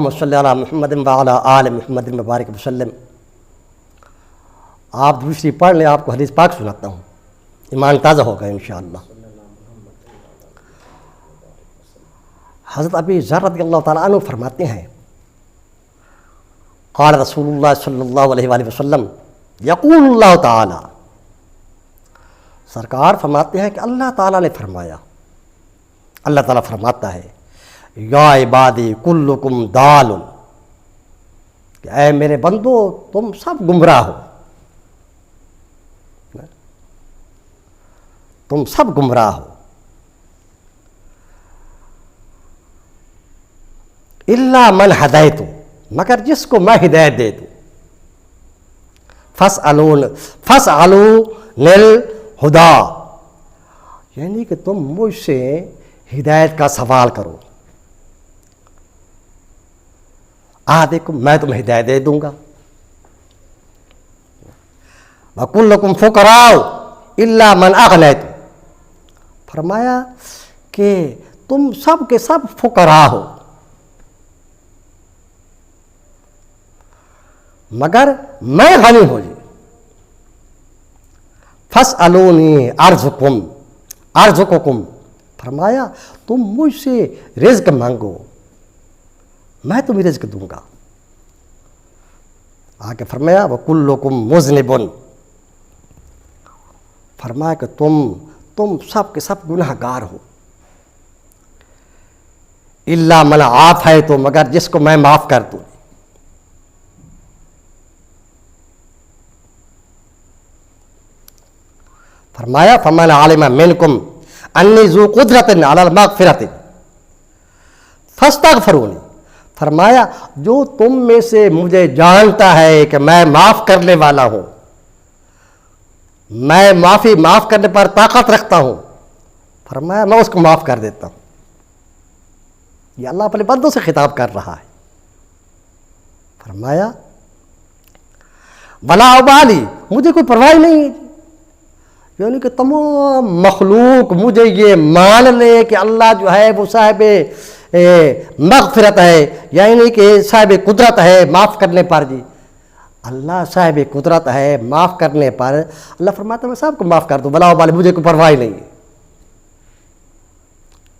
اللہم صلی علی محمد وعلی آل محمد مبارک وسلم۔ آپ دوسری پڑھ لیں، آپ کو حدیث پاک سناتا ہوں، ایمان تازہ ہوگا انشاءاللہ۔ حضرت ابی ذر رضی اللہ تعالیٰ عنہ فرماتے ہیں قال رسول اللہ صلی اللہ علیہ وآلہ وسلم یقول اللہ تعالیٰ، سرکار فرماتے ہیں کہ اللہ تعالیٰ نے فرمایا، اللہ تعالیٰ فرماتا ہے یا عبادی کلکم ضال، کہ اے میرے بندو تم سب گمراہ ہو، تم سب گمراہ ہو، الا من ہدایت، مگر جس کو میں ہدایت دے دوں، فاسألوا للہدا، یعنی کہ تم مجھ سے ہدایت کا سوال کرو، آدھکم میں تمہیں ہدایت دے دوں گا، وَكُلُّكُمْ فُقَرَاءُ إِلَّا مَنْ أَغْنَيْتُ، فرمایا کہ تم سب کے سب فقراء ہو مگر میں غنی ہوں جی، فاسألونی ارزقکم، فرمایا تم مجھ سے رزق مانگو میں تمہیں رزق دوں گا، آگے فرمایا وَكُلُّكُمْ مُذْنِبٌ، فرمایا کہ تم سب کے سب گناہ گار ہو، الا من عافیت، مگر جس کو میں معاف کر دوں، فرمایا فمن علم منکم انی ذو قدرت علی المغفرۃ فاستغفرونی، فرمایا جو تم میں سے مجھے جانتا ہے کہ میں معاف کرنے والا ہوں، میں معاف کرنے پر طاقت رکھتا ہوں، فرمایا میں اس کو معاف کر دیتا ہوں۔ یہ اللہ اپنے بندوں سے خطاب کر رہا ہے، فرمایا ولا ابالی، مجھے کوئی پرواہ نہیں، یعنی کہ تمام مخلوق مجھے یہ مان لے کہ اللہ جو ہے وہ صاحب مغفرت ہے، یعنی کہ صاحب قدرت ہے معاف کرنے پر، جی اللہ صاحب قدرت ہے معاف کرنے پر، اللہ فرماتا ہے میں سب کو معاف کر دوں، بلا وبال، مجھے کوئی پرواہ نہیں ہے،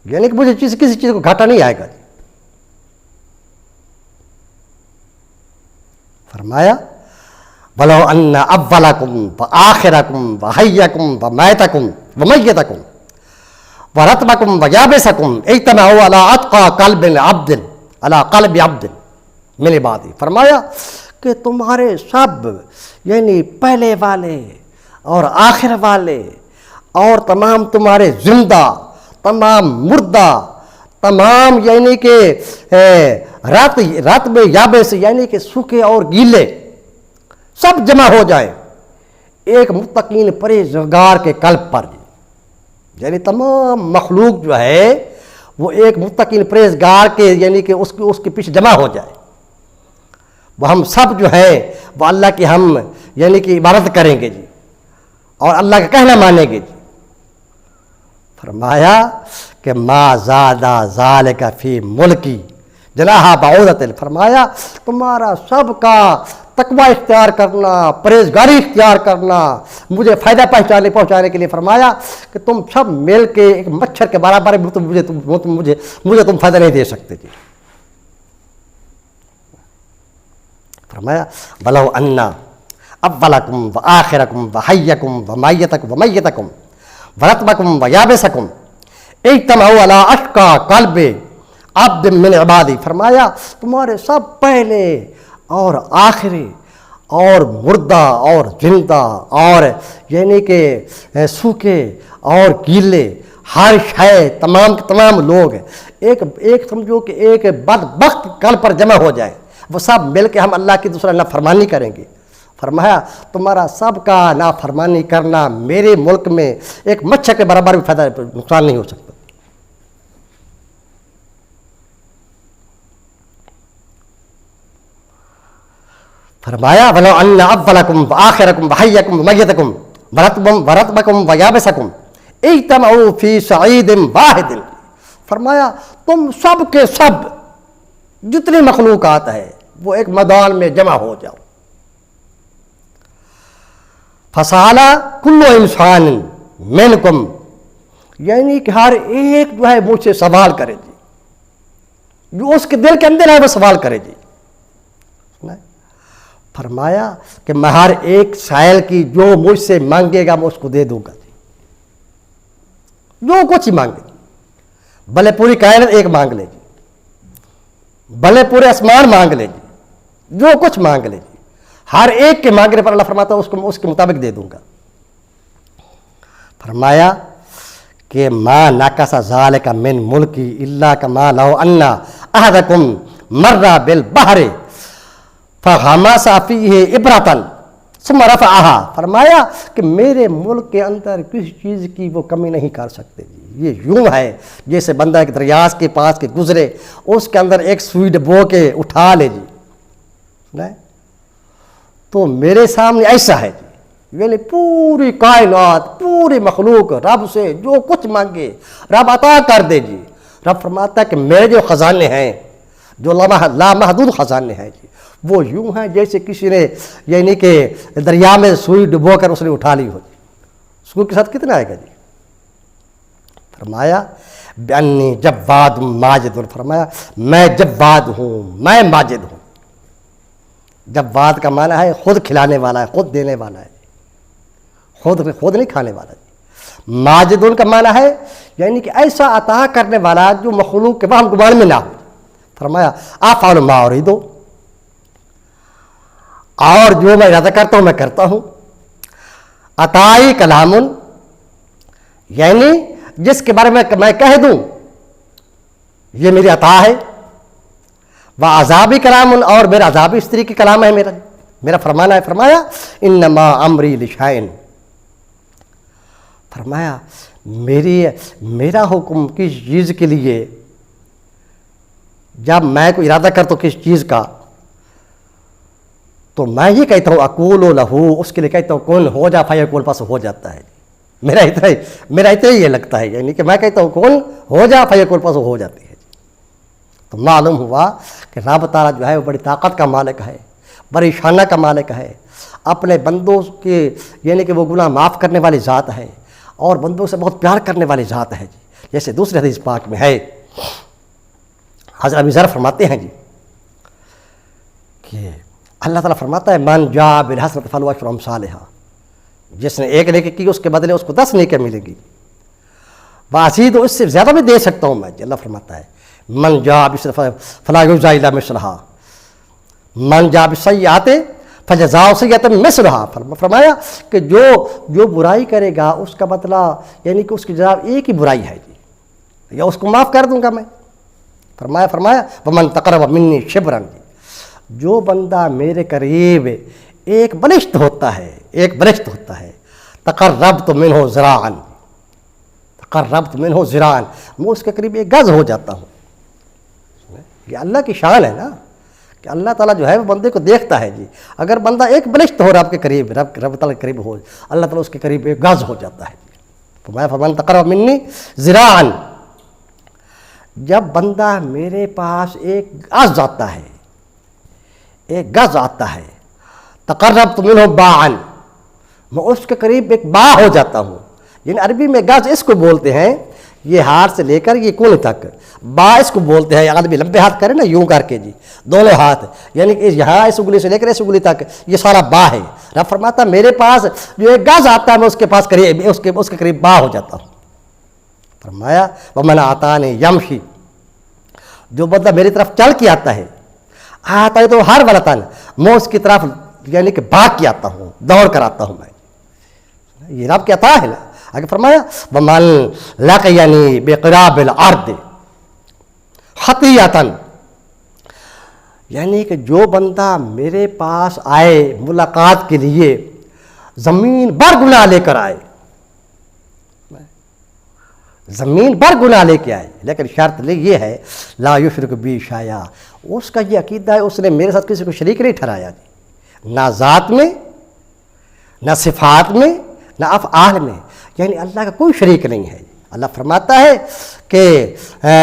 یعنی کہ مجھے کسی چیز کو گھاٹا نہیں آئے گا، فرمایا وَلَوْ أَنَّ أَوَّلَكُمْ وَآخِرَكُمْ وَحَيَّكُمْ وَمَيْتَكُمْ وَمَيِّتَكُمْ وَرَطْبَكُمْ وَيَابِسَكُمْ اجْتَمَعُوا عَلَىٰ أَتْقَىٰ قَلْبِ عَبْدٍ مِّنْ عِبَادِي، فرمایا کہ تمہارے سب یعنی پہلے والے اور آخر والے اور تمام تمہارے زندہ، تمام مردہ، تمام یعنی کہ رات میں یابس یعنی کہ سوکھے اور گیلے سب جمع ہو جائیں ایک متقین پرہیزگار کے قلب پر، یعنی تمام مخلوق جو ہے وہ ایک متقین پرہیزگار کے یعنی کہ اس کے پیچھے جمع ہو جائے، وہ ہم سب جو ہے وہ اللہ کی ہم یعنی کہ عبادت کریں گے جی، اور اللہ کا کہنا مانیں گے جی، فرمایا کہ ما زاد ذالک فی ملکی جناح بعوضۃ، فرمایا تمہارا سب کا تقوی اختیار کرنا، پرہیزگاری اختیار کرنا مجھے فائدہ پہنچانے کے لیے، فرمایا کہ تم سب مل کے ایک مچھر کے برابر مجھے تم فائدہ نہیں دے سکتے جی، فرمایا وَلَوْ أَنَّ أَوَّلَكُمْ وَآخِرَكُمْ وَحَيَّكُمْ وَمَيِّتَكُمْ وَرَطْبَكُمْ وَيَابِسَكُمْ اجْتَمَعُوا عَلَىٰ أَتْقَىٰ قَلْبِ عَبْدٍ مِّنْ عِبَادِي، فرمایا تمہارے سب پہلے اور آخری اور مردہ اور زندہ اور یعنی کہ سوکھے اور گیلے ہر شے تمام لوگ ایک سمجھو کہ ایک بدبخت قلب پر جمع ہو جائے، وہ سب مل کے ہم اللہ کی دوسرا نافرمانی کریں گے، فرمایا تمہارا سب کا نافرمانی کرنا میرے ملک میں ایک مچھر کے برابر بھی فائدہ نقصان نہیں ہو سکتا۔ فرمایا وَلَوْ أَنَّ أَوَّلَكُمْ وَآخِرَكُمْ وَحَيَّكُمْ وَمَيِّتَكُمْ وَرَطْبَكُمْ وَيَابِسَكُمْ اجْتَمَعُوا فِي صَعِيدٍ وَاحِدٍ، فرمایا تم سب کے سب جتنی مخلوقات ہے وہ ایک میدان میں جمع ہو جاؤ. فسالہ کل انسان منکم، یعنی کہ ہر ایک جو ہے مجھ سے سوال کرے جی، جو اس کے دل کے اندر ہے وہ سوال کرے جی. فرمایا کہ میں ہر ایک سائل کی جو مجھ سے مانگے گا میں اس کو دے دوں گا جی، جو کچھ ہی مانگے گی. بھلے پوری کائنات ایک مانگ لے جی، بھلے پورے آسمان مانگ لے جی، جو کچھ مانگ لے جی، ہر ایک کے مانگنے پر اللہ فرماتا ہے اس کے مطابق دے دوں گا. فرمایا کہ ما نقص ذالک من ملکی الا کما لو ان احدکم مر بالبحر فغمس فیہ عبرۃ ثم رفعها. فرمایا کہ میرے ملک کے اندر کسی چیز کی وہ کمی نہیں کر سکتے جی. یہ یوں ہے جیسے بندہ ایک دریا کے پاس کے گزرے، اس کے اندر ایک سوئی ڈبو کے اٹھا لے جی، تو میرے سامنے ایسا ہے جی، یعنی پوری کائنات پوری مخلوق رب سے جو کچھ مانگے رب عطا کر دے جی. رب فرماتا ہے کہ میرے جو خزانے ہیں، جو لامحدود خزانے ہیں جی، وہ یوں ہیں جیسے کسی نے یعنی کہ دریا میں سوئی ڈبو کر اس نے اٹھا لی ہو جی. سوئی کے ساتھ کتنا آئے گا جی؟ فرمایا بانی جواد ماجد، فرمایا میں جواد ہوں، میں ماجد ہوں. جواد کا معنی ہے خود کھلانے والا ہے، خود دینے والا ہے، خود نہیں کھانے والا جی. ماجد کا معنی ہے یعنی کہ ایسا عطا کرنے والا جو مخلوق کے وہم گمان میں نہ ہو. فرمایا افعل ما ارید، اور جو میں ارادہ کرتا ہوں میں کرتا ہوں. عطائی کلام، یعنی جس کے بارے میں میں کہہ دوں یہ میری عطا ہے. وعذابی کلام، اور میرا عذابی اس طریقے کلام ہے، میرا فرمانا ہے. فرمایا انما امری لشیء، فرمایا میرا حکم کس چیز کے لیے، جب میں کوئی ارادہ کرتا ہوں کس چیز کا تو میں یہ کہتا ہوں اقول لہو، اس کے لیے کہتا ہوں کون ہو جا فیکون، پاس ہو جاتا ہے. میرا اتنا ہی یہ لگتا ہے، یعنی کہ میں کہتا ہوں کون ہو جا فیکون، پاس ہو جاتی ہے. تو معلوم ہوا کہ رب تعالیٰ جو ہے وہ بڑی طاقت کا مالک ہے، بڑی شانہ کا مالک ہے. اپنے بندوں کے یعنی کہ وہ گناہ معاف کرنے والی ذات ہے، اور بندوں سے بہت پیار کرنے والی ذات ہے جی. جیسے دوسرے حدیث پاک میں ہے، حضرت ابو ذر فرماتے ہیں جی کہ اللہ تعالیٰ فرماتا ہے من جاء بالحسنۃ فلہ عشر امثالھا، جس نے ایک نیکی کی اس کے بدلے اس کو 10 نیکیاں ملیں گی. وازید، اس سے زیادہ بھی دے سکتا ہوں میں جی. اللہ فرماتا ہے من جاء بالسیئۃ فلا یجزی الا مثلھا، من جاء بالسیئۃ فجزاء سیئۃ مثلھا. فرمایا کہ جو برائی کرے گا اس کا بدلہ یعنی کہ اس کی جزا ایک ہی برائی ہے جی، یا اس کو معاف کر دوں گا میں. فرمایا ومن تقرب منی شبرا، جو بندہ میرے قریب ایک بلشت ہوتا ہے تقربت منہ ذراعا، میں اس کے قریب ایک گز ہو جاتا ہوں. یہ اللہ کی شان ہے نا کہ اللہ تعالیٰ جو ہے وہ بندے کو دیکھتا ہے جی. اگر بندہ ایک بلشت ہو رب کے قریب، رب تعالیٰ کے قریب ہو، اللہ تعالیٰ اس کے قریب ایک گز ہو جاتا ہے جی. فمن تقرب منی ذراعا، جب بندہ میرے پاس ایک گز آتا ہے تقربت منہ باعا، میں اس کے قریب ایک با ہو جاتا ہوں. یعنی عربی میں گز اس کو بولتے ہیں، یہ ہاتھ سے لے کر یہ کونے تک. با اس کو بولتے ہیں آدمی لمبے ہاتھ کرے نا یوں کر کے جی، دونوں ہاتھ، یعنی کہ یہاں اس انگلی سے لے کر اس انگلی تک یہ سارا با ہے. رب فرماتا ہے میرے پاس جو ایک گز آتا ہے میں اس کے پاس قریب اس کے قریب با ہو جاتا ہوں. فرمایا ومن آتانی یمشی، جو بندہ میری طرف چل کے آتا ہے تو ہر ولتن، میں اس کی طرف یعنی کہ بھاگ کے آتا ہوں، دوڑ کر آتا ہوں میں. یہ رب کی عطا ہے نا. آگے فرمایا ومن لقینی بقراب الارض خطیئۃ، یعنی کہ جو بندہ میرے پاس آئے ملاقات کے لیے زمین بھر گناہ لے کر آئے، زمین بھر گناہ لے کے آئے، لیکن شرط یہ ہے لا یشرک بی شیئا، اس کا یہ عقیدہ ہے اس نے میرے ساتھ کسی کو شریک نہیں ٹھہرایا جی، نہ ذات میں، نہ صفات میں، نہ افعال میں، یعنی اللہ کا کوئی شریک نہیں ہے. اللہ فرماتا ہے کہ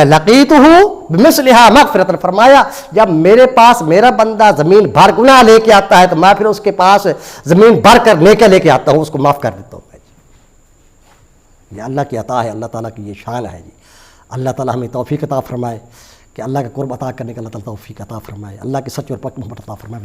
لقیتہ بمثلھا مغفرۃ، فرمایا جب میرے پاس میرا بندہ زمین بھر گناہ لے کے آتا ہے تو میں پھر اس کے پاس زمین بھر کر نیکیاں لے کے آتا ہوں، اس کو معاف کر دیتا ہوں میں جی۔ یہ اللہ کی عطا ہے، اللہ تعالیٰ کی یہ شان ہے جی۔ اللہ تعالیٰ ہمیں توفیق عطا فرمائے کہ اللہ کا قرب عطا کرنے کا اللہ تعالیٰ توفیق عطا فرمائے، اللہ کے سچ اور پاک محبت عطا فرمائے۔